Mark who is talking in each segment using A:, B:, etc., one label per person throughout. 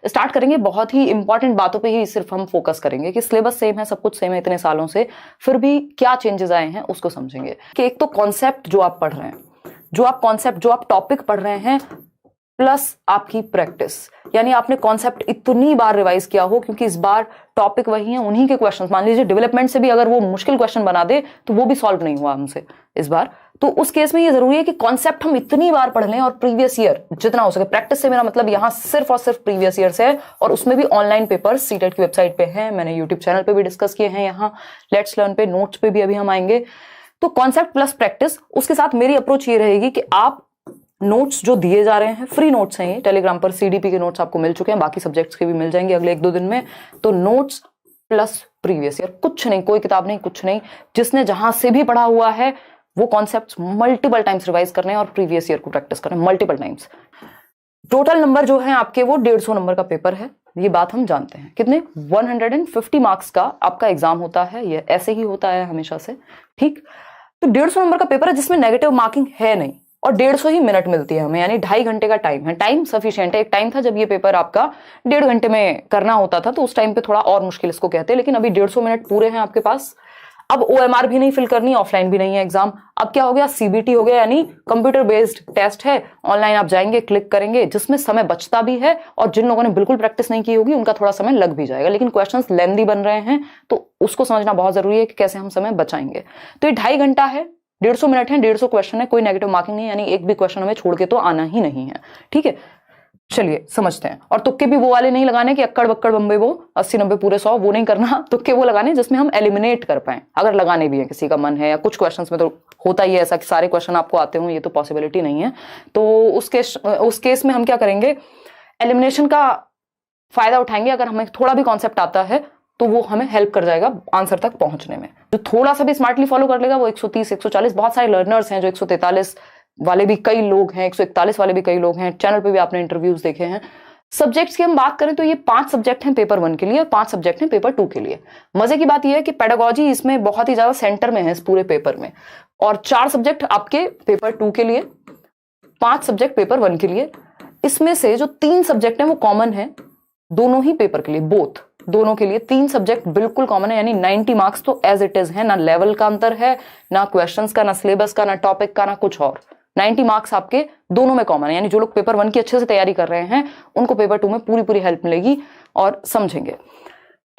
A: Start करेंगे बहुत ही important बातों पे ही सिर्फ हम फोकस करेंगे कि सिलेबस सेम है, सब कुछ सेम है इतने सालों से, फिर भी क्या चेंजेस आए हैं उसको समझेंगे। कि एक तो कॉन्सेप्ट जो आप पढ़ रहे हैं, जो आप टॉपिक पढ़ रहे हैं, प्लस आपकी प्रैक्टिस, यानी आपने कॉन्सेप्ट इतनी बार रिवाइज किया हो, क्योंकि इस बार टॉपिक वही है, उन्हीं के क्वेश्चन। मान लीजिए डेवलपमेंट से भी अगर वो मुश्किल क्वेश्चन बना दे तो वो भी सॉल्व नहीं हुआ हमसे इस बार, तो उस केस में ये जरूरी है कि कॉन्सेप्ट हम इतनी बार पढ़ लें और प्रीवियस ईयर जितना हो सके। प्रैक्टिस से मेरा मतलब यहां सिर्फ और सिर्फ प्रीवियस ईयर से है, और उसमें भी ऑनलाइन पेपर्स सीटेट की वेबसाइट पे है, मैंने यूट्यूब चैनल पे भी डिस्कस किए हैं, यहाँ लेट्स लर्न पे, नोट्स पे भी अभी हम आएंगे। तो कॉन्सेप्ट प्लस प्रैक्टिस, उसके साथ मेरी अप्रोच ये रहेगी कि आप नोट्स जो दिए जा रहे हैं, फ्री नोट्स हैं ये, टेलीग्राम पर सीडीपी के नोट्स आपको मिल चुके हैं, बाकी सब्जेक्ट्स के भी मिल जाएंगे अगले 1-2 दिन में। तो नोट्स प्लस प्रीवियस ईयर, कुछ नहीं, कोई किताब नहीं, कुछ नहीं, जिसने जहां से भी पढ़ा हुआ है वो कॉन्सेप्ट्स मल्टीपल टाइम्स रिवाइज करने हैं और प्रीवियस ईयर को प्रैक्टिस करना मल्टीपल टाइम्स। टोटल नंबर जो है आपके वो 150 नंबर का पेपर है, ये बात हम जानते हैं। कितने? 150 मार्क्स का आपका एग्जाम होता है, ये ऐसे ही होता है हमेशा से, ठीक। तो 150 नंबर का पेपर है जिसमें नेगेटिव मार्किंग है नहीं, और 150 ही मिनट मिलती है हमें, यानी 2.5 घंटे का टाइम है। टाइम सफिशिएंट है। एक टाइम था जब ये पेपर आपका 1.5 घंटे में करना होता था, तो उस टाइम पे थोड़ा और मुश्किल इसको कहते हैं, लेकिन अभी 150 मिनट पूरे हैं आपके पास। अब OMR भी नहीं फिल करनी, ऑफलाइन भी नहीं है एग्जाम। अब क्या हो गया? CBT हो गया, यानी कंप्यूटर बेस्ड टेस्ट है, ऑनलाइन आप जाएंगे, क्लिक करेंगे, जिसमें समय बचता भी है, और जिन लोगों ने बिल्कुल प्रैक्टिस नहीं की होगी उनका थोड़ा समय लग भी जाएगा, लेकिन क्वेश्चंस लेंथी बन रहे हैं, तो उसको समझना बहुत जरूरी है कि कैसे हम समय बचाएंगे। तो ये 2.5 घंटा है, 150 मिनट है, 150 क्वेश्चन है, कोई नेगेटिव मार्किंग नहीं है, यानी एक भी क्वेश्चन हमें छोड़ के तो आना ही नहीं है, ठीक है। चलिए समझते हैं। और तुक्के भी वो वाले नहीं लगाने कि अक्कड़ बक्कड़ बम्बे वो 80-90 पूरे 100, वो नहीं करना। तुक्के वो लगाने जिसमें हम एलिमिनेट कर पाए, अगर लगाने भी है, किसी का मन है, या कुछ क्वेश्चंस में तो होता ही है ऐसा कि सारे क्वेश्चन आपको आते हो, ये तो पॉसिबिलिटी नहीं है। तो उस केस में हम क्या करेंगे? एलिमिनेशन का फायदा उठाएंगे। अगर हमें थोड़ा भी कॉन्सेप्ट आता है तो वो हमें हेल्प कर जाएगा आंसर तक पहुंचने में। जो थोड़ा सा भी स्मार्टली फॉलो कर लेगा वो 130, 140, बहुत सारे लर्नर्स हैं जो 143 वाले भी कई लोग हैं, 141 वाले भी कई लोग हैं, चैनल पे भी आपने इंटरव्यूज देखे हैं। सब्जेक्ट्स की हम बात करें तो ये 5 सब्जेक्ट हैं पेपर 1 के लिए और 5 सब्जेक्ट हैं पेपर 2 के लिए। मजे की बात यह है कि पेडागोजी इसमें बहुत ही ज्यादा सेंटर में है इस पूरे पेपर में, और 4 सब्जेक्ट आपके पेपर 2 के लिए, 5 सब्जेक्ट पेपर 1 के लिए। इसमें से जो 3 सब्जेक्ट हैं वो कॉमन है दोनों ही पेपर के लिए, बोथ दोनों के लिए 3 सब्जेक्ट बिल्कुल कॉमन है, यानी 90 मार्क्स तो एज इट इज है, ना लेवल का अंतर है, ना क्वेश्चंस का, ना सिलेबस का, ना टॉपिक का, ना कुछ और। 90 मार्क्स आपके दोनों में कॉमन है, यानी जो लोग पेपर 1 की अच्छे से तैयारी कर रहे हैं उनको पेपर 2 में पूरी पूरी हेल्प मिलेगी और समझेंगे।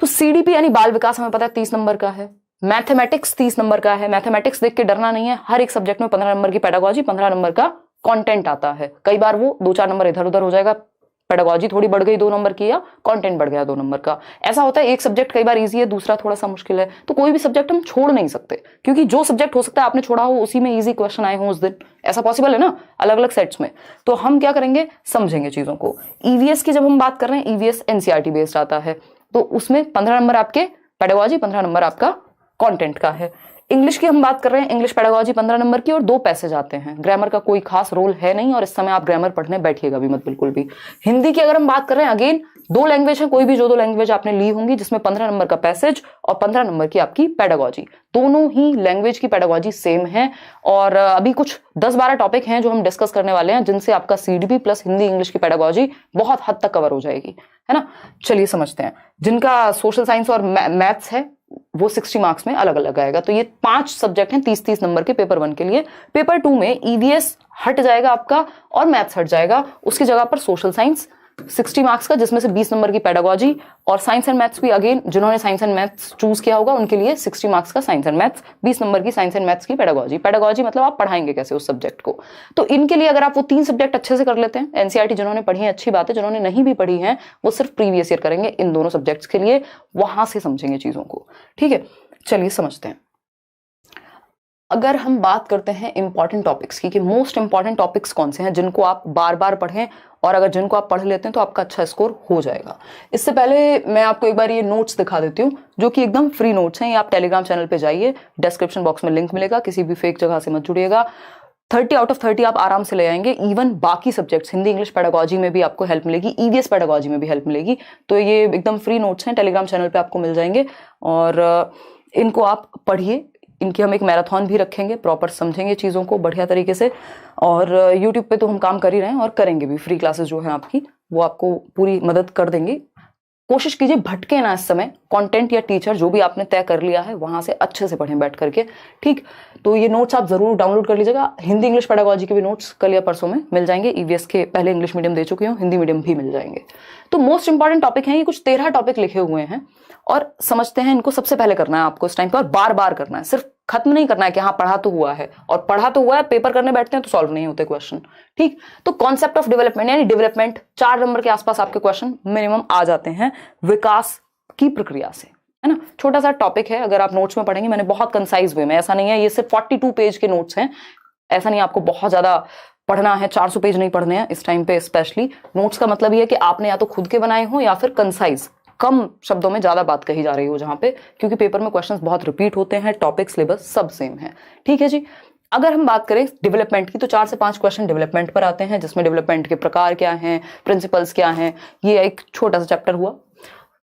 A: तो CDP यानी बाल विकास हमें पता है 30 नंबर का है, मैथमेटिक्स 30 नंबर का है। मैथमेटिक्स देख के डरना नहीं है, हर एक सब्जेक्ट में 15 नंबर की पेडागोजी, 15 नंबर का कंटेंट आता है। कई बार वो 2-4 नंबर इधर उधर हो जाएगा, पेडागोजी थोड़ी बढ़ गई 2 नंबर की, या कंटेंट बढ़ गया 2 नंबर का। ऐसा होता है, एक सब्जेक्ट कई बार इजी है, दूसरा थोड़ा सा मुश्किल है, तो कोई भी सब्जेक्ट हम छोड़ नहीं सकते, क्योंकि जो सब्जेक्ट हो सकता है आपने छोड़ा हो उसी में इजी क्वेश्चन आए हो उस दिन, ऐसा पॉसिबल है ना, अलग अलग सेट्स में। तो हम क्या करेंगे? समझेंगे चीजों को। EVS की जब हम बात कर रहे हैं, EVS NCERT बेस्ड आता है, तो उसमें 15 नंबर आपके पेडागोजी, 15 नंबर आपका कंटेंट का है। इंग्लिश की हम बात कर रहे हैं, इंग्लिश पेडागोजी 15 नंबर की और 2 पैसेज आते हैं। ग्रामर का कोई खास रोल है नहीं, और इस समय आप ग्रामर पढ़ने बैठिएगा भी मत बिल्कुल भी। हिंदी की अगर हम बात कर रहे हैं, अगेन 2 लैंग्वेज है, कोई भी जो 2 लैंग्वेज आपने ली होंगी, जिसमें 15 नंबर का पैसेज और 15 नंबर की आपकी पेडागोजी। दोनों ही लैंग्वेज की पेडागोजी सेम है, और अभी कुछ 10-12 टॉपिक हैं जो हम डिस्कस करने वाले हैं, जिनसे आपका CDP प्लस हिंदी इंग्लिश की पेडागोजी बहुत हद तक कवर हो जाएगी, है ना। चलिए समझते हैं। जिनका सोशल साइंस और मैथ्स है वो 60 मार्क्स में अलग अलग आएगा। तो ये 5 सब्जेक्ट हैं 30-30 नंबर के पेपर 1 के लिए। पेपर 2 में EVS हट जाएगा आपका और मैथ्स हट जाएगा, उसकी जगह पर सोशल साइंस 60 मार्क्स का, जिसमें से 20 नंबर की पेडागोजी, और साइंस एंड मैथ्स भी अगेन जिन्होंने साइंस एंड मैथ्स चूज किया होगा उनके लिए 60 मार्क्स का साइंस एंड मैथ्स, 20 नंबर की साइंस एंड मैथ्स की पेडागोजी। पेडागोजी मतलब आप पढ़ाएंगे कैसे उस सब्जेक्ट को। तो इनके लिए अगर आप वो 3 सब्जेक्ट अच्छे से कर लेते हैं, NCERT जिन्होंने पढ़ी है अच्छी बात है, जिन्होंने नहीं भी पढ़ी है वो सिर्फ प्रीवियस ईयर करेंगे इन दोनों सब्जेक्ट्स के लिए, वहां से समझेंगे चीजों को, ठीक है। चलिए समझते हैं। अगर हम बात करते हैं इंपॉर्टेंट टॉपिक्स की, कि मोस्ट इंपॉर्टेंट टॉपिक्स कौन से हैं जिनको आप बार बार पढ़ें, और अगर जिनको आप पढ़ लेते हैं तो आपका अच्छा स्कोर हो जाएगा। इससे पहले मैं आपको एक बार ये नोट्स दिखा देती हूँ, जो कि एकदम फ्री नोट्स हैं। ये आप टेलीग्राम चैनल पे जाइए, डिस्क्रिप्शन बॉक्स में लिंक मिलेगा, किसी भी फेक जगह से मत जुड़िएगा। 30 आउट ऑफ 30 आप आराम से ले आएंगे। इवन बाकी सब्जेक्ट्स, हिंदी इंग्लिश पेडागोजी में भी आपको हेल्प मिलेगी, EVS पेडागोजी में भी हेल्प मिलेगी। तो ये एकदम फ्री नोट्स हैं, टेलीग्राम चैनल पे आपको मिल जाएंगे, और इनको आप पढ़िए। इनकी हम एक मैराथन भी रखेंगे, प्रॉपर समझेंगे चीज़ों को बढ़िया तरीके से। और यूट्यूब पे तो हम काम कर ही रहे हैं और करेंगे भी, फ्री क्लासेस जो है आपकी वो आपको पूरी मदद कर देंगी। कोशिश कीजिए भटके ना इस समय, कंटेंट या टीचर जो भी आपने तय कर लिया है वहां से अच्छे से पढ़ें बैठ करके, ठीक। तो ये नोट्स आप जरूर डाउनलोड कर लीजिएगा। हिंदी इंग्लिश पेडागोजी के भी नोट्स कल या परसों में मिल जाएंगे। ईवीएस के पहले इंग्लिश मीडियम दे चुकी हूँ, हिंदी मीडियम भी मिल जाएंगे। तो मोस्ट इंपॉर्टेंट टॉपिक है ये, कुछ 13 टॉपिक लिखे हुए हैं और समझते हैं इनको सबसे पहले करना है आपको इस टाइम पे, और बार बार करना है, सिर्फ खत्म नहीं करना है कि हाँ पढ़ा तो हुआ है, और पढ़ा तो हुआ है पेपर करने बैठते हैं तो सॉल्व नहीं होते क्वेश्चन, ठीक। तो कॉन्सेप्ट ऑफ डेवलपमेंट यानी डेवलपमेंट, 4 नंबर के आसपास आपके क्वेश्चन मिनिमम आ जाते हैं विकास की प्रक्रिया से, है ना। छोटा सा टॉपिक है, अगर आप नोट्स में पढ़ेंगे, मैंने बहुत कंसाइज वे में, ऐसा नहीं है ये सिर्फ 42 पेज के नोट्स हैं, ऐसा नहीं आपको बहुत ज्यादा पढ़ना है, 400 पेज नहीं पढ़ने हैं इस टाइम पे। स्पेशली नोट्स का मतलब ये है कि आपने या तो खुद के बनाए हो या फिर कंसाइज, कम शब्दों में ज्यादा बात कही जा रही हो जहां पे, क्योंकि पेपर में क्वेश्चंस बहुत रिपीट होते हैं, टॉपिक सिलेबस सब सेम है, ठीक है जी। अगर हम बात करें डेवलपमेंट की तो 4 से 5 क्वेश्चन डेवलपमेंट पर आते हैं, जिसमें डेवलपमेंट के प्रकार क्या हैं, प्रिंसिपल्स क्या हैं, ये एक छोटा सा चैप्टर हुआ।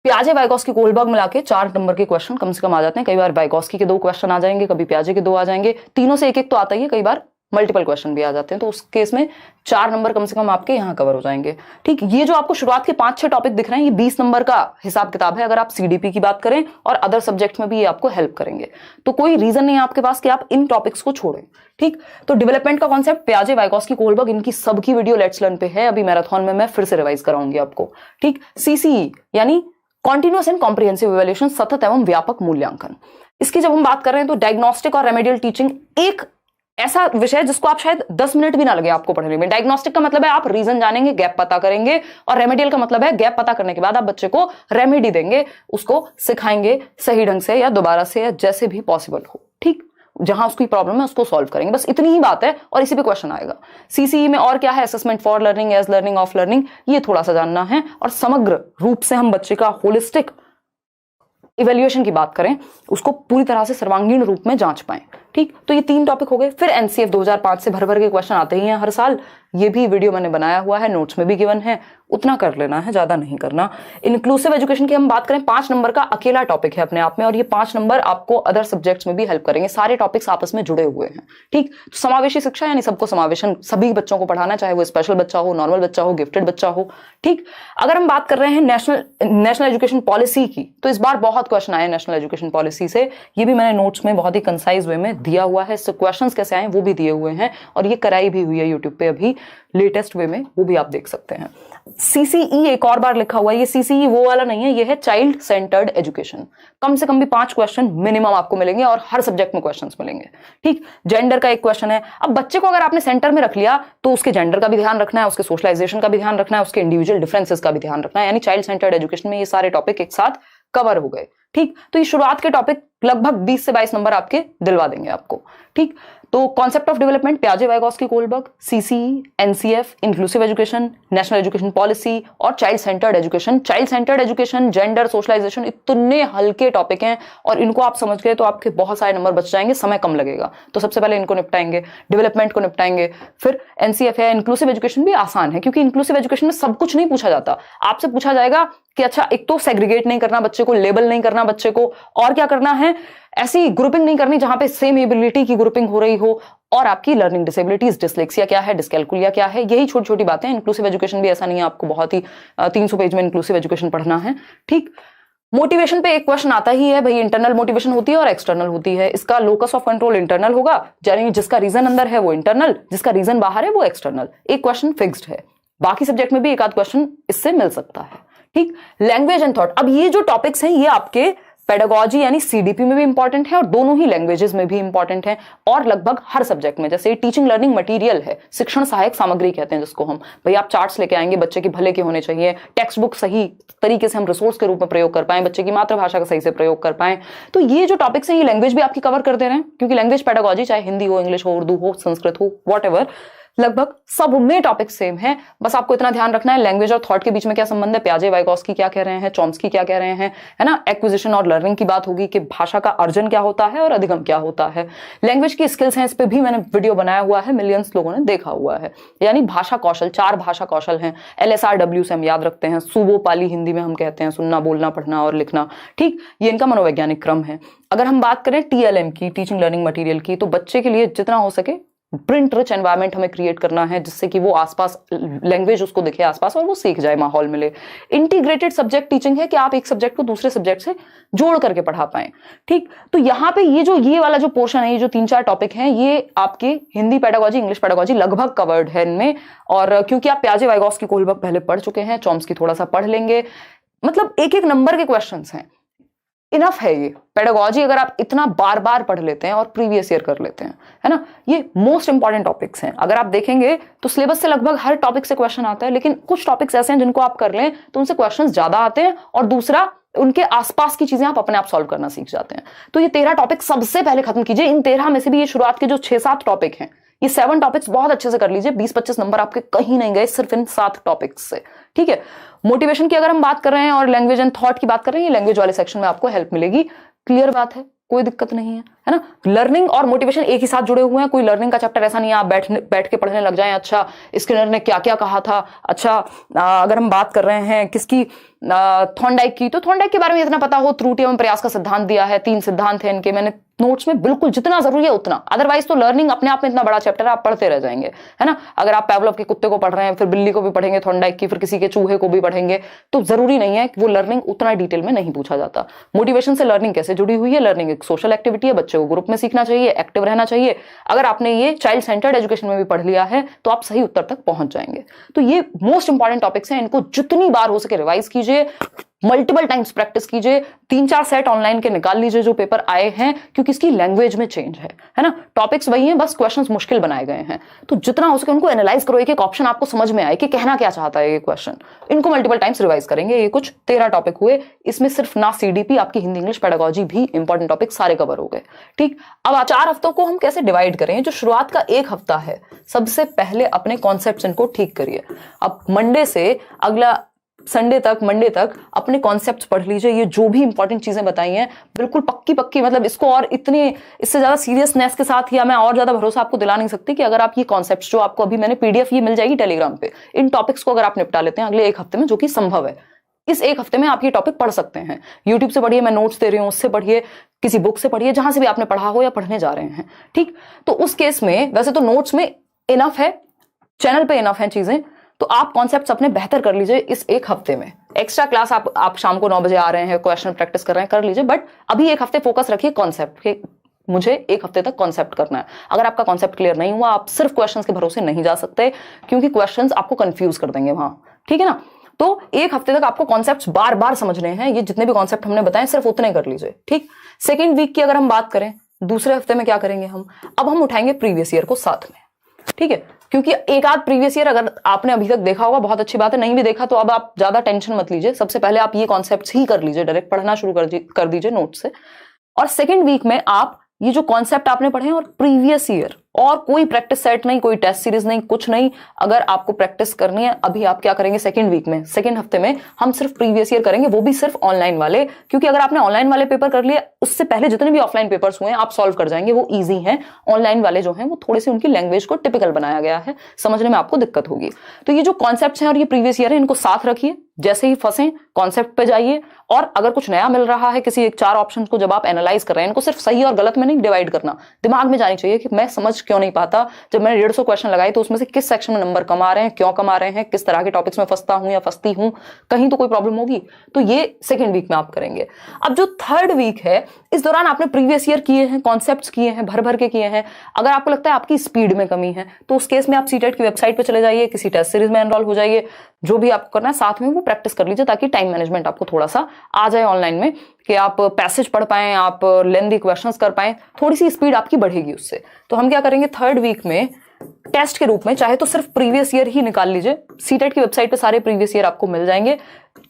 A: प्याजे वाइगॉस्की कोलबर्ग मिला के 4 नंबर के क्वेश्चन कम से कम आ जाते हैं। कई बार वाइगॉस्की के 2 क्वेश्चन आ जाएंगे, कभी प्याजे के 2 आ जाएंगे, तीनों से एक एक तो आता ही है, कई बार मल्टीपल क्वेश्चन भी आ जाते हैं, तो उस केस में 4 नंबर कम से कम आपके यहाँ कवर हो जाएंगे, ठीक। ये जो आपको शुरुआत के 5-6 टॉपिक दिख रहे हैं, ये 20 नंबर का हिसाब किताब है, अगर आप सीडीपी की बात करें, और अदर सब्जेक्ट में भी ये आपको हेल्प करेंगे, तो कोई रीजन नहीं है आपके पास कि आप इन टॉपिक्स को छोड़ें, ठीक। तो डेवलपमेंट का कॉन्सेप्ट प्याजे वाइगॉस्की कोलबर्ग, इनकी सबकी वीडियो लेट्स लर्न पे है, अभी मैराथन में मैं फिर से रिवाइज कराऊंगी आपको, ठीक। सीसीई यानी कॉन्टिन्यूअस एंड कॉम्प्रिहेंसिव इवैल्यूएशन, सतत एवं व्यापक मूल्यांकन। इसकी जब हम बात कर रहे हैं तो डायग्नोस्टिक और रेमेडियल टीचिंग एक ऐसा विषय है जिसको आप शायद 10 मिनट भी ना लगे आपको पढ़ने में। डायग्नोस्टिक का मतलब है आप रीजन जानेंगे, गैप पता करेंगे, और रेमेडियल का मतलब है गैप पता करने के बाद आप बच्चे को रेमेडी देंगे, उसको सिखाएंगे सही ढंग से या दोबारा से या जैसे भी पॉसिबल हो, ठीक। जहां उसकी प्रॉब्लम है उसको सॉल्व करेंगे, बस इतनी ही बात है, और इसी पे क्वेश्चन आएगा। सीसीई में और क्या है, assessment for learning, as learning, of learning, ये थोड़ा सा जानना है, और समग्र रूप से हम बच्चे का होलिस्टिक इवैल्यूएशन की बात करें, उसको पूरी तरह से सर्वांगीण रूप में जांच पाएं, ठीक। तो ये 3 टॉपिक हो गए। फिर एनसीएफ 2005 से भर भर के क्वेश्चन आते ही हैं हर साल, ये भी वीडियो मैंने बनाया हुआ है, नोट्स में भी गिवन है, उतना कर लेना है, ज्यादा नहीं करना। इंक्लूसिव एजुकेशन की हम बात करें, 5 नंबर का अकेला टॉपिक है अपने आप में, और ये 5 नंबर आपको अदर सब्जेक्ट्स में भी हेल्प करेंगे, सारे टॉपिक्स आपस में जुड़े हुए हैं, ठीक। तो समावेशी शिक्षा यानी सबको समावेशन, सभी बच्चों को पढ़ाना, चाहे वो स्पेशल बच्चा हो, नॉर्मल बच्चा हो, गिफ्टेड बच्चा हो, ठीक। अगर हम बात कर रहे हैं नेशनल एजुकेशन पॉलिसी की, तो इस बार बहुत क्वेश्चन आए नेशनल एजुकेशन पॉलिसी से, ये भी मैंने नोट्स में बहुत ही कंसाइज वे में दिया हुआ है, इससे क्वेश्चंस कैसे आए वो भी दिए हुए हैं, और ये कराई भी हुई है यूट्यूब पे अभी लेटेस्ट वे में, वो भी आप देख सकते हैं। सीसीई एक और बार लिखा हुआ है, ये सीसीई वो वाला नहीं है, ये है चाइल्ड सेंटर्ड एजुकेशन। कम से कम भी 5 क्वेश्चन मिनिमम आपको मिलेंगे, और हर सब्जेक्ट में क्वेश्चंस मिलेंगे, ठीक। जेंडर का एक क्वेश्चन है। अब बच्चे को अगर आपने सेंटर में रख लिया तो उसके जेंडर का भी ध्यान रखना है, उसके सोशलाइजेशन का भी ध्यान रखना है, उसके इंडिविजुअल डिफरेंसेस का भी ध्यान रखना है, यानी चाइल्ड सेंटर्ड एजुकेशन में ये सारे टॉपिक एक साथ कवर हो गए, ठीक। तो ये शुरुआत के टॉपिक लगभग 20 से 22 नंबर आपके दिलवा देंगे आपको, ठीक। तो कॉन्सेप्ट ऑफ डेवलपमेंट, प्याजे Vygotsky Kohlberg, CCE, NCF, inclusive education, national education policy, और child centred education. Child centred education, gender, socialisation, इतने हल्के टॉपिक हैं, और इनको आप समझ गए तो आपके बहुत सारे नंबर बच जाएंगे, समय कम लगेगा। तो सबसे पहले इनको निपटाएंगे, डेवलपमेंट को निपटाएंगे, फिर एनसीएफ है। इंक्लूसिव एजुकेशन भी आसान है, क्योंकि इंक्लूसिव एजुकेशन में सब कुछ नहीं पूछा जाता, आपसे पूछा जाएगा कि अच्छा, एक तो सेग्रीगेट नहीं करना बच्चे को, लेबल नहीं करना बच्चे को, और क्या करना है, ऐसी ग्रुपिंग नहीं करनी जहां पे सेम एबिलिटी की ग्रुपिंग हो रही हो, और आपकी लर्निंग डिसेबिलिटीज, डिसलेक्सिया क्या है, डिस्कैल्कुलिया क्या है, यही छोटी छोटी बातें। इंक्लूसिव एजुकेशन भी ऐसा नहीं है आपको बहुत ही 300 पेज में इंक्लूसिव एजुकेशन पढ़ना है, ठीक। मोटिवेशन पे एक क्वेश्चन आता ही है भाई, इंटरनल मोटिवेशन होती है और एक्सटर्नल होती है। इसका लोकस ऑफ कंट्रोल इंटरनल होगा, यानी जिसका रीजन अंदर है वो इंटरनल, जिसका रीजन बाहर है वो एक्सटर्नल। एक क्वेश्चन फिक्स्ड है, बाकी सब्जेक्ट में भी एक आध क्वेश्चन इससे मिल सकता है, ठीक। लैंग्वेज एंड थॉट, अब ये जो टॉपिक्स हैं ये आपके पेडागोजी यानी सीडीपी में भी इंपॉर्टेंट है, और दोनों ही लैंग्वेजेस में भी इंपॉर्टेंट है, और लगभग हर सब्जेक्ट में। जैसे टीचिंग लर्निंग मटेरियल है, शिक्षण सहायक सामग्री कहते हैं जिसको हम, भाई आप चार्ट्स लेके आएंगे, बच्चे के भले के होने चाहिए, टेक्स्ट बुक सही तरीके से हम रिसोर्स के रूप में प्रयोग कर पाए, बच्चे की मातृभाषा का सही से प्रयोग कर पाए। तो ये जो टॉपिक्स हैं ये लैंग्वेज भी आपकी कवर कर दे रहे हैं, क्योंकि लैंग्वेज पेडागोजी चाहे हिंदी हो, इंग्लिश हो, उर्दू हो, संस्कृत हो, वॉट लगभग सब में टॉपिक सेम है। बस आपको इतना ध्यान रखना है लैंग्वेज और थॉट के बीच में क्या संबंध है, प्याजे वाइगॉस्की क्या कह रहे हैं, चॉम्स्की क्या कह रहे हैं, है ना। एक्विजिशन और लर्निंग की बात होगी कि भाषा का अर्जन क्या होता है और अधिगम क्या होता है। लैंग्वेज की स्किल्स हैं, इस पे भी मैंने वीडियो बनाया हुआ है, मिलियंस लोगों ने देखा हुआ है। यानी भाषा कौशल, 4 भाषा कौशल हैं, LSRW से हम याद रखते हैं, सुबो पाली हिंदी में हम कहते हैं, सुनना, बोलना, पढ़ना और लिखना, ठीक। ये इनका मनोवैज्ञानिक क्रम है। अगर हम बात करें TLM की, टीचिंग लर्निंग मटेरियल की, तो बच्चे के लिए जितना हो सके प्रिंट रिच एनवायरनमेंट हमें क्रिएट करना है जिससे कि वो आसपास लैंग्वेज उसको दिखे आसपास और वो सीख जाए, माहौल मिले। इंटीग्रेटेड सब्जेक्ट टीचिंग है कि आप एक सब्जेक्ट को दूसरे सब्जेक्ट से जोड़ करके पढ़ा पाए। ठीक, तो यहाँ पे ये वाला जो पोर्शन है, ये जो 3-4 टॉपिक हैं, ये आपके हिंदी पेडागोजी, इंग्लिश पेडागोजी लगभग कवर्ड है इनमें। और क्योंकि आप प्याजे वाइगॉस्की कोहलबर्ग पहले पढ़ चुके हैं, चॉम्स्की थोड़ा सा पढ़ लेंगे, मतलब एक एक नंबर के क्वेश्चंस हैं, इनफ है ये पेडागोजी। अगर आप इतना बार बार पढ़ लेते हैं और प्रीवियस ईयर कर लेते हैं, है ना, ये मोस्ट इंपॉर्टेंट टॉपिक्स हैं। अगर आप देखेंगे तो सिलेबस से लगभग हर टॉपिक से क्वेश्चन आता है, लेकिन कुछ टॉपिक्स ऐसे हैं जिनको आप कर लें तो उनसे क्वेश्चंस ज्यादा आते हैं, और दूसरा उनके आसपास की चीजें आप अपने आप सॉल्व करना सीख जाते हैं। तो ये 13 टॉपिक सबसे पहले खत्म कीजिए। इन 13 में से भी ये शुरुआत के जो 6-7 टॉपिक हैं, ये 7 टॉपिक्स बहुत अच्छे से कर लीजिए। 20-25 नंबर आपके कहीं नहीं गए सिर्फ इन 7 टॉपिक्स से। ठीक है, मोटिवेशन की अगर हम बात कर रहे हैं और लैंग्वेज एंड थॉट की बात कर रहे हैं, ये लैंग्वेज वाले सेक्शन में आपको हेल्प मिलेगी। क्लियर बात है, कोई दिक्कत नहीं है ना। लर्निंग और मोटिवेशन एक ही साथ जुड़े हुए हैं। कोई लर्निंग का चैप्टर ऐसा नहीं है आप बैठ के पढ़ने लग जाएं, अच्छा स्किनर ने क्या क्या कहा था, अच्छा अगर हम बात कर रहे हैं किसकी, थॉर्नडाइक की, तो थॉर्नडाइक के बारे में इतना पता हो, त्रुटि एवं प्रयास का सिद्धांत दिया है, 3 सिद्धांत हैं इनके, मैंने नोट्स में बिल्कुल जितना जरूरी है उतना। अदरवाइज तो लर्निंग अपने आप में इतना बड़ा चैप्टर है, आप पढ़ते रह जाएंगे, है ना। अगर आप पैवलोव के कुत्ते को पढ़ रहे हैं, फिर बिल्ली को भी पढ़ेंगे, थॉर्नडाइक की, फिर किसी के चूहे को भी पढ़ेंगे, तो जरूरी नहीं है कि वो लर्निंग उतना डिटेल में नहीं पूछा जाता। मोटिवेशन से लर्निंग कैसे जुड़ी हुई है? लर्निंग एक सोशल एक्टिविटी है, बच्चे को ग्रुप में सीखना चाहिए, एक्टिव रहना चाहिए। अगर आपने ये चाइल्ड सेंटर्ड एजुकेशन में भी पढ़ लिया है तो आप सही उत्तर तक पहुंच जाएंगे। तो ये मोस्ट इंपॉर्टेंट टॉपिक्स हैं, इनको जितनी बार हो सके रिवाइज कीजिए, मल्टीपल टाइम्स प्रैक्टिस कीजिए। 3-4 सेट ऑनलाइन के निकाल लीजिए जो पेपर आए हैं, क्योंकि इसकी लैंग्वेज में चेंज है ना। टॉपिक्स वही हैं, बस क्वेश्चंस मुश्किल बनाए गए हैं। तो जितना हो सके उनको एनालाइज करो, एक एक ऑप्शन आपको समझ में आए कि कहना क्या चाहता है ये क्वेश्चन। इनको मल्टीपल टाइम्स रिवाइज करेंगे। ये कुछ 13 टॉपिक हुए, इसमें सिर्फ ना सीडीपी, आपकी हिंदी इंग्लिश पेडागोजी भी इंपॉर्टेंट टॉपिक सारे कवर हो गए। ठीक, अब 4 हफ्तों को हम कैसे डिवाइड करें? जो शुरुआत का 1 हफ्ता है, सबसे पहले अपने कॉन्सेप्ट्स इनको ठीक करिए। अब मंडे से अगला मंडे तक अपने कॉन्सेप्ट्स पढ़ लीजिए। ये जो भी इंपॉर्टेंट चीजें बताई हैं बिल्कुल पक्की, मतलब इसको और इससे ज्यादा सीरियसनेस के साथ, या मैं और ज्यादा भरोसा आपको दिला नहीं सकती कि अगर आप ये कॉन्सेप्ट्स जो आपको अभी मैंने पीडीएफ ये मिल जाएगी टेलीग्राम पे, इन टॉपिक्स को अगर आप निपटा लेते हैं अगले 1 हफ्ते में, जो कि संभव है, इस 1 हफ्ते में आप ये टॉपिक पढ़ सकते हैं। यूट्यूब से पढ़िए, मैं नोट्स दे रही हूं, उससे पढ़िए, किसी बुक से पढ़िए, जहां से भी आपने पढ़ा हो या पढ़ने जा रहे हैं। ठीक, तो उस केस में वैसे तो नोट्स में इनफ है, चैनल पे इनफ है चीजें, तो आप कॉन्सेप्ट्स अपने बेहतर कर लीजिए इस 1 हफ्ते में। एक्स्ट्रा क्लास आप शाम को 9 बजे आ रहे हैं, क्वेश्चन प्रैक्टिस कर रहे हैं, कर लीजिए, बट अभी 1 हफ्ते फोकस रखिए कॉन्सेप्ट के। मुझे 1 हफ्ते तक कॉन्सेप्ट करना है। अगर आपका कॉन्सेप्ट क्लियर नहीं हुआ, आप सिर्फ क्वेश्चंस के भरोसे नहीं जा सकते, क्योंकि क्वेश्चंस आपको कंफ्यूज कर देंगे वहां। ठीक है ना, तो 1 हफ्ते तक आपको कॉन्सेप्ट्स बार बार समझने हैं। ये जितने भी कॉन्सेप्ट हमने बताए सिर्फ उतने कर लीजिए। ठीक, सेकेंड वीक की अगर हम बात करें, दूसरे हफ्ते में क्या करेंगे अब हम उठाएंगे प्रीवियस ईयर को साथ में। ठीक है, क्योंकि एक आध प्रीवियस ईयर अगर आपने अभी तक देखा होगा बहुत अच्छी बात है, नहीं भी देखा तो अब आप ज्यादा टेंशन मत लीजिए। सबसे पहले आप ये कॉन्सेप्ट्स ही कर लीजिए, डायरेक्ट पढ़ना शुरू कर दीजिए नोट से। और सेकेंड वीक में आप ये जो कॉन्सेप्ट आपने पढ़े हैं और प्रीवियस ईयर, और कोई प्रैक्टिस सेट नहीं, कोई टेस्ट सीरीज नहीं, कुछ नहीं। अगर आपको प्रैक्टिस करनी है, अभी आप क्या करेंगे सेकंड वीक में, सेकंड हफ्ते में हम सिर्फ प्रीवियस ईयर करेंगे, वो भी सिर्फ ऑनलाइन वाले। क्योंकि अगर आपने ऑनलाइन वाले पेपर कर लिए, उससे पहले जितने भी ऑफलाइन पेपर्स हुए हैं आप सॉल्व कर जाएंगे, वो इजी हैं। ऑनलाइन वाले जो हैं वो थोड़े से उनकी लैंग्वेज को टिपिकल बनाया गया है, समझने में आपको दिक्कत होगी। तो ये जो कॉन्सेप्ट्स हैं और ये प्रीवियस ईयर है, इनको साथ रखिए। जैसे ही फंसे कॉन्सेप्ट पे जाइए, और अगर कुछ नया मिल रहा है किसी 4 ऑप्शन को जब आप एनालाइज कर रहे हैं, इनको सिर्फ सही और गलत में नहीं डिवाइड करना, दिमाग में जानी चाहिए कि मैं समझ क्यों नहीं पाता। जब मैंने 150 क्वेश्चन लगाए तो उसमें से किस सेक्शन में नंबर कम आ रहे हैं, क्यों कम आ रहे हैं, किस तरह के टॉपिक्स में फंसता हूं या फंसती हूं, कहीं तो कोई प्रॉब्लम होगी। तो ये सेकंड वीक में आप करेंगे। अब जो थर्ड वीक है, इस दौरान आपने प्रीवियस ईयर किए हैं, कॉन्सेप्ट्स किए हैं, भर भर के किए हैं। अगर आपको लगता है आपकी स्पीड में कमी है, तो उस केस में आप सीटेट की वेबसाइट पे चले जाइए, किसी टेस्ट सीरीज में एनरोल हो जाइए, जो भी आपको करना है साथ में वो प्रैक्टिस कर लीजिए, ताकि टाइम मैनेजमेंट आपको थोड़ा सा आ जाए ऑनलाइन में, कि आप पैसेज पढ़ पाएं, आप लेंथी क्वेश्चंस कर पाएं, थोड़ी सी स्पीड आपकी बढ़ेगी उससे। तो हम क्या करेंगे, थर्ड वीक में टेस्ट के रूप में, चाहे तो सिर्फ प्रीवियस ईयर ही निकाल लीजिए, सीटेट की वेबसाइट पे सारे प्रीवियस ईयर आपको मिल जाएंगे।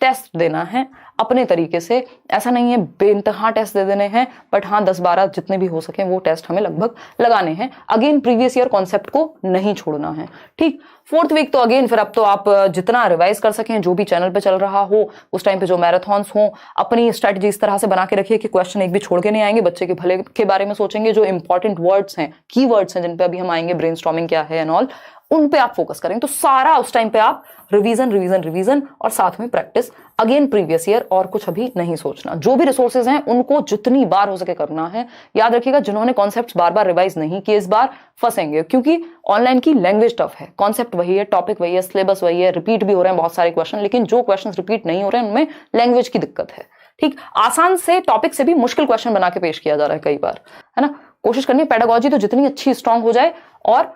A: टेस्ट देना है अपने तरीके से, ऐसा नहीं है बेइंतहा टेस्ट दे देने हैं, बट हाँ 10-12 जितने भी हो सके वो टेस्ट हमें लगभग लगाने हैं। अगेन प्रीवियस ईयर कॉन्सेप्ट को नहीं छोड़ना है। ठीक, फोर्थ वीक तो अगेन फिर अब तो आप जितना रिवाइज कर सकें, जो भी चैनल पे चल रहा हो उस टाइम पे जो मैराथन्स हो, अपनी स्ट्रेटजी इस तरह से बना के रखिए कि क्वेश्चन एक भी छोड़ के नहीं आएंगे, बच्चे के भले के बारे में सोचेंगे, जो इंपॉर्टेंट वर्ड्स हैं, की वर्ड्स हैं जिन पे अभी हम आएंगे, ब्रेनस्टॉर्मिंग क्या है एंड ऑल, उन पे आप फोकस करें। तो सारा उस टाइम पे आप रिवीजन रिवीजन रिवीजन और साथ में प्रैक्टिस अगेन प्रीवियस ईयर, और कुछ अभी नहीं सोचना। जो भी रिसोर्सेज हैं उनको जितनी बार हो सके करना है। याद रखिएगा, जिन्होंने कॉन्सेप्ट्स बार बार रिवाइज नहीं किए इस बार फंसेंगे, क्योंकि ऑनलाइन की लैंग्वेज टफ है, कॉन्सेप्ट वही है, टॉपिक वही है, सिलेबस वही है, रिपीट भी हो रहे हैं बहुत सारे क्वेश्चन, लेकिन जो क्वेश्चन रिपीट नहीं हो रहे हैं उनमें लैंग्वेज की दिक्कत है। ठीक, आसान से टॉपिक से भी मुश्किल क्वेश्चन बना के पेश किया जा रहा है कई बार, है ना। कोशिश करनी है पेडागोजी तो जितनी अच्छी स्ट्रांग हो जाए, और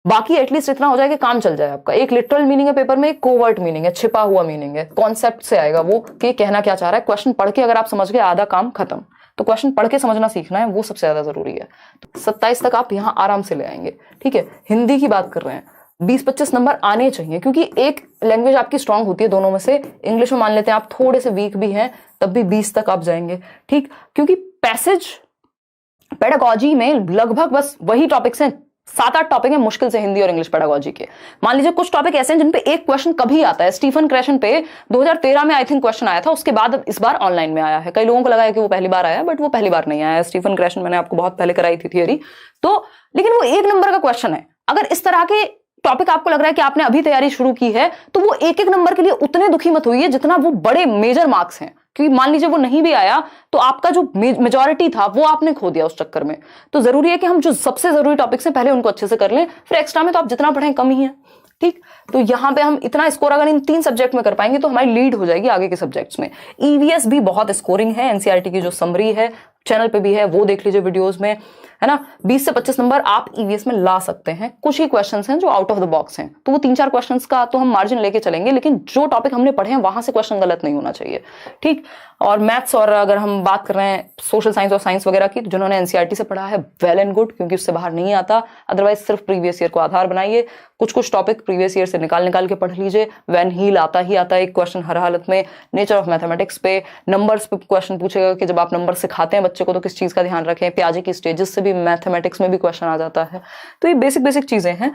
A: बाकी एटलीस्ट इतना हो जाए कि काम चल जाए आपका। एक लिटरल मीनिंग है पेपर में, एक कोवर्ट मीनिंग है, छिपा हुआ मीनिंग है, कॉन्सेप्ट से आएगा वो कि कहना क्या चाह रहा है। क्वेश्चन पढ़ के अगर आप समझ गए, आधा काम खत्म। तो क्वेश्चन पढ़ के समझना सीखना है, वो सबसे ज्यादा जरूरी है। 27 तक आप यहाँ आराम से ले आएंगे। ठीक है, हिंदी की बात कर रहे हैं, 20-25 नंबर आने चाहिए, क्योंकि एक लैंग्वेज आपकी स्ट्रांग होती है दोनों में से। इंग्लिश में मान लेते हैं आप थोड़े से वीक भी हैं, तब भी 20 तक आप जाएंगे। ठीक, क्योंकि पैसेज पेडागोजी में लगभग बस वही टॉपिक्स हैं, 7-8 टॉपिक है मुश्किल से हिंदी और इंग्लिश पेडागोजी के। मान लीजिए कुछ टॉपिक ऐसे हैं जिन पे एक क्वेश्चन कभी आता है। स्टीफन क्रेशन पे 2013 में आई थिंक क्वेश्चन आया था, उसके बाद इस बार ऑनलाइन में आया है। कई लोगों को लगा है कि वो पहली बार आया, बट वो पहली बार नहीं आया। स्टीफन क्रेशन मैंने आपको बहुत पहले कराई थी थियरी, तो लेकिन वो 1 नंबर का क्वेश्चन है। अगर इस तरह के टॉपिक आपको लग रहा है कि आपने अभी तैयारी शुरू की है, तो वो 1-1 नंबर के लिए उतने दुखी मत होइए जितना वो बड़े मेजर मार्क्स हैं। क्योंकि मान लीजिए वो नहीं भी आया तो आपका जो मेजॉरिटी था वो आपने खो दिया उस चक्कर में। तो जरूरी है कि हम जो सबसे जरूरी टॉपिक्स हैं पहले उनको अच्छे से कर लें, फिर एक्स्ट्रा में तो आप जितना पढ़ें कम ही है। ठीक, तो यहां पे हम इतना स्कोर अगर इन 3 सब्जेक्ट में कर पाएंगे तो हमारी लीड हो जाएगी आगे के सब्जेक्ट्स में। ईवीएस भी बहुत स्कोरिंग है, एनसीईआरटी की जो समरी है चैनल पे भी है, वो देख लीजिए वीडियोस में, है ना। 20 से 25 नंबर आप ईवीएस में ला सकते हैं। कुछ ही क्वेश्चंस हैं जो आउट ऑफ द बॉक्स हैं, तो वो 3-4 क्वेश्चंस का तो हम मार्जिन लेके चलेंगे, लेकिन जो टॉपिक हमने पढ़े हैं वहां से क्वेश्चन गलत नहीं होना चाहिए। ठीक, और मैथ्स, और अगर हम बात कर रहे हैं सोशल साइंस और साइंस वगैरह की, तो जिन्होंने एनसीईआरटी से पढ़ा है वेल एंड गुड, क्योंकि उससे बाहर नहीं आता। अदरवाइज सिर्फ प्रीवियस ईयर को आधार बनाइए, कुछ टॉपिक प्रीवियस ईयर से निकाल के पढ़ लीजिए। वैन हील आता ही आता है एक क्वेश्चन हर हालत में। नेचर ऑफ मैथमेटिक्स पे, नंबर्स पे क्वेश्चन पूछेगा कि जब आप नंबर सिखाते हैं बच्चे को तो किस चीज का ध्यान रखें। प्याजे की स्टेजेस से भी मैथमेटिक्स में भी क्वेश्चन आ जाता है। तो ये बेसिक चीजें हैं।